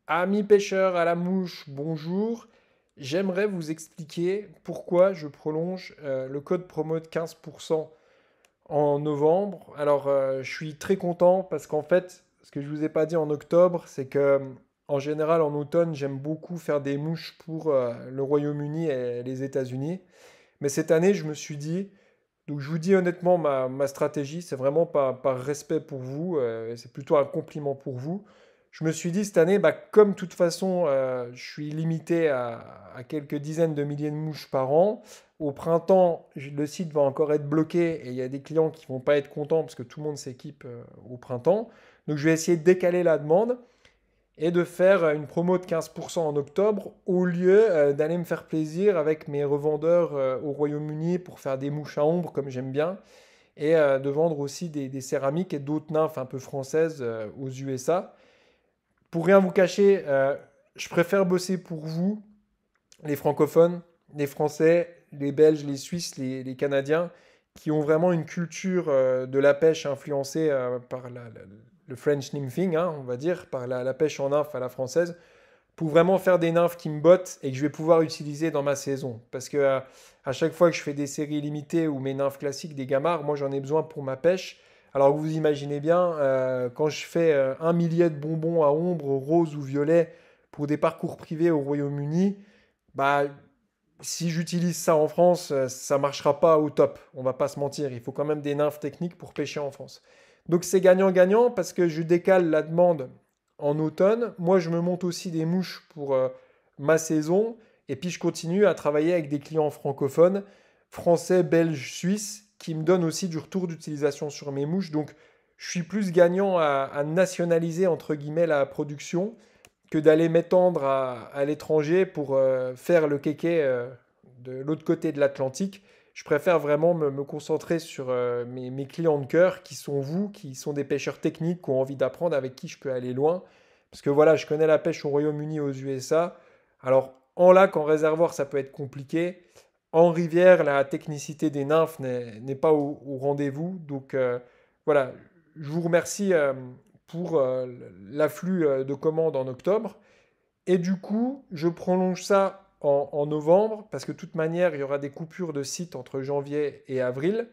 Amis pêcheurs à la mouche, bonjour. J'aimerais vous expliquer pourquoi je prolonge le code promo de 15% en novembre. Alors, je suis très content parce qu'en fait, ce que je vous ai pas dit en octobre, c'est que en général, en automne, j'aime beaucoup faire des mouches pour le Royaume-Uni et les États-Unis. Mais cette année, je me suis dit, donc je vous dis honnêtement, ma stratégie, c'est vraiment pas par respect pour vous, c'est plutôt un compliment pour vous. Je me suis dit cette année, bah, comme de toute façon, je suis limité à quelques dizaines de milliers de mouches par an. Au printemps, le site va encore être bloqué et il y a des clients qui vont pas être contents parce que tout le monde s'équipe au printemps. Donc je vais essayer de décaler la demande et de faire une promo de 15% en octobre au lieu d'aller me faire plaisir avec mes revendeurs au Royaume-Uni pour faire des mouches à ombre comme j'aime bien et de vendre aussi des céramiques et d'autres nymphes un peu françaises aux USA. Pour rien vous cacher, je préfère bosser pour vous, les francophones, les Français, les Belges, les Suisses, les Canadiens, qui ont vraiment une culture de la pêche influencée par le French nymphing, hein, on va dire, par la pêche en nymphe à la française, pour vraiment faire des nymphes qui me bottent et que je vais pouvoir utiliser dans ma saison. Parce que à chaque fois que je fais des séries limitées ou mes nymphes classiques, des gamards, moi j'en ai besoin pour ma pêche. Alors vous imaginez bien, quand je fais un millier de bonbons à ombre, rose ou violet pour des parcours privés au Royaume-Uni, bah si j'utilise ça en France, ça marchera pas au top. On va pas se mentir, il faut quand même des nymphes techniques pour pêcher en France. Donc c'est gagnant-gagnant parce que je décale la demande en automne. Moi, je me monte aussi des mouches pour ma saison. Et puis je continue à travailler avec des clients francophones, français, belges, suisses, qui me donnent aussi du retour d'utilisation sur mes mouches. Donc je suis plus gagnant à nationaliser, entre guillemets, la production que d'aller m'étendre à l'étranger pour faire le kéké de l'autre côté de l'Atlantique. Je préfère vraiment me concentrer sur mes clients de cœur, qui sont vous, qui sont des pêcheurs techniques, qui ont envie d'apprendre, avec qui je peux aller loin. Parce que voilà, je connais la pêche au Royaume-Uni, aux USA. Alors, en lac, en réservoir, ça peut être compliqué. En rivière, la technicité des nymphes n'est pas au rendez-vous. Donc, voilà, je vous remercie pour l'afflux de commandes en octobre. Et du coup, je prolonge ça en novembre, parce que de toute manière, il y aura des coupures de site entre janvier et avril.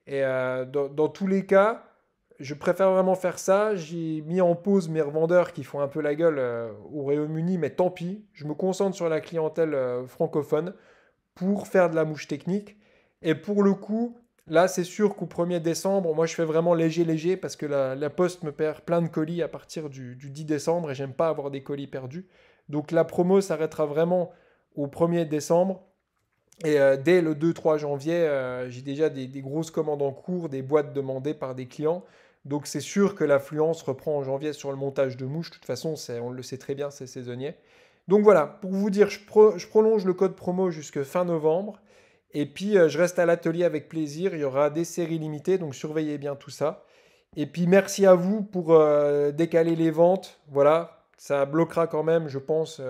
Et dans tous les cas, je préfère vraiment faire ça. J'ai mis en pause mes revendeurs qui font un peu la gueule au Royaume-Uni, mais tant pis. Je me concentre sur la clientèle francophone pour faire de la mouche technique. Et pour le coup, là, c'est sûr qu'au 1er décembre, moi, je fais vraiment léger, parce que la poste me perd plein de colis à partir du 10 décembre et j'aime pas avoir des colis perdus. Donc la promo s'arrêtera vraiment au 1er décembre. Et dès le 2-3 janvier, j'ai déjà des grosses commandes en cours, des boîtes demandées par des clients. Donc c'est sûr que l'affluence reprend en janvier sur le montage de mouches. De toute façon, on le sait très bien, c'est saisonnier. Donc voilà, pour vous dire, je prolonge le code promo jusque fin novembre. Et puis je reste à l'atelier avec plaisir. Il y aura des séries limitées, donc surveillez bien tout ça. Et puis merci à vous pour décaler les ventes. Voilà, ça bloquera quand même, je pense,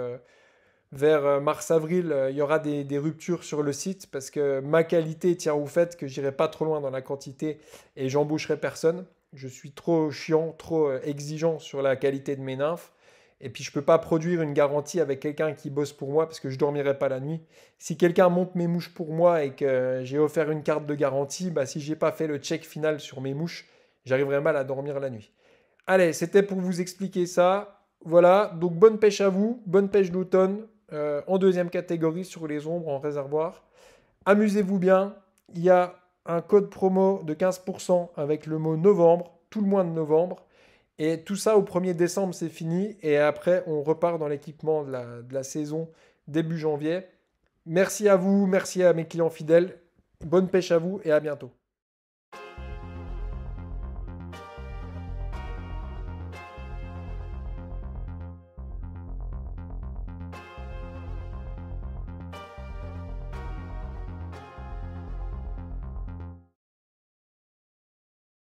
vers mars-avril, il y aura des ruptures sur le site parce que ma qualité tient au fait que j'irai pas trop loin dans la quantité et j'embaucherai personne. Je suis trop chiant, trop exigeant sur la qualité de mes nymphes. Et puis je peux pas produire une garantie avec quelqu'un qui bosse pour moi parce que je dormirai pas la nuit. Si quelqu'un monte mes mouches pour moi et que j'ai offert une carte de garantie, bah si j'ai pas fait le check final sur mes mouches, j'arriverai mal à dormir la nuit. Allez, c'était pour vous expliquer ça. Voilà, donc bonne pêche à vous, bonne pêche d'automne, en deuxième catégorie sur les ombres en réservoir. Amusez-vous bien, il y a un code promo de 15% avec le mot novembre, tout le mois de novembre. Et tout ça au 1er décembre, c'est fini. Et après, on repart dans l'équipement de la saison début janvier. Merci à vous, merci à mes clients fidèles. Bonne pêche à vous et à bientôt.